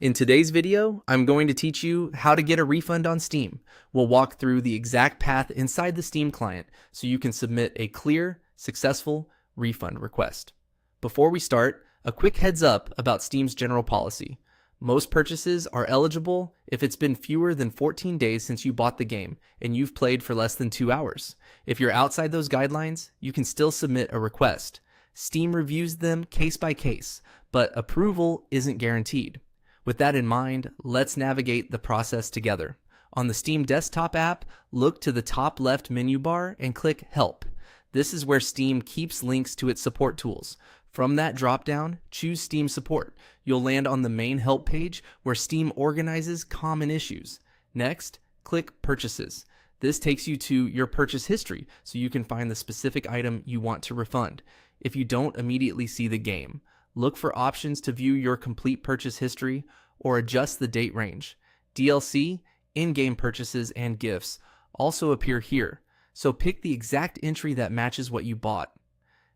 In today's video, I'm going to teach you how to get a refund on Steam. We'll walk through the exact path inside the Steam client so you can submit a clear, successful refund request. Before we start, a quick heads up about Steam's general policy. Most purchases are eligible if it's been fewer than 14 days since you bought the game and you've played for less than 2 hours. If you're outside those guidelines, you can still submit a request. Steam reviews them case by case, but approval isn't guaranteed. With that in mind, let's navigate the process together. On the Steam desktop app, look to the top left menu bar and click Help. This is where Steam keeps links to its support tools. From that dropdown, choose Steam Support. You'll land on the main help page where Steam organizes common issues. Next, click Purchases. This takes you to your purchase history so you can find the specific item you want to refund. If you don't immediately see the game, look for options to view your complete purchase history or adjust the date range. DLC, in-game purchases, and gifts also appear here, so pick the exact entry that matches what you bought.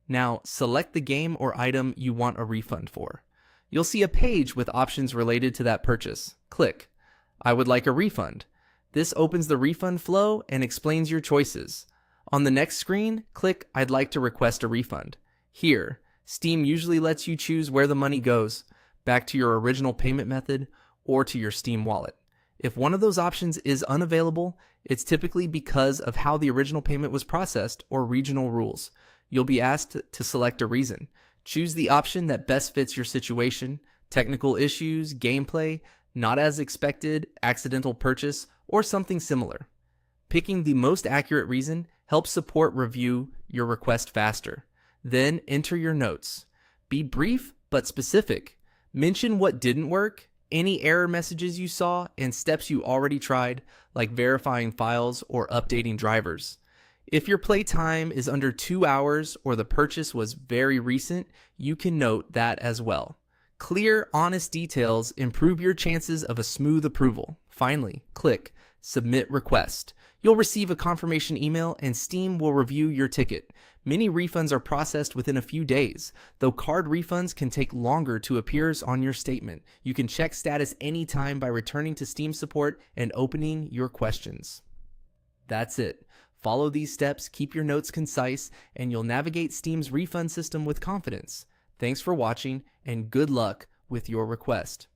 Now, select the game or item you want a refund for. You'll see a page with options related to that purchase. Click, I would like a refund. This opens the refund flow and explains your choices. On the next screen, click I'd like to request a refund. Here, Steam usually lets you choose where the money goes, back to your original payment method or to your Steam wallet. If one of those options is unavailable, it's typically because of how the original payment was processed or regional rules. You'll be asked to select a reason. Choose the option that best fits your situation: technical issues, gameplay, not as expected, accidental purchase, or something similar. Picking the most accurate reason helps support review your request faster. Then enter your notes. Be brief but specific. Mention what didn't work, any error messages you saw, and steps you already tried, like verifying files or updating drivers. If your playtime is under 2 hours or the purchase was very recent, you can note that as well. Clear, honest details improve your chances of a smooth approval. Finally, click Submit Request. You'll receive a confirmation email and Steam will review your ticket. Many refunds are processed within a few days, though card refunds can take longer to appear on your statement. You can check status anytime by returning to Steam support and opening your questions. That's it. Follow these steps, keep your notes concise, and you'll navigate Steam's refund system with confidence. Thanks for watching, and good luck with your request.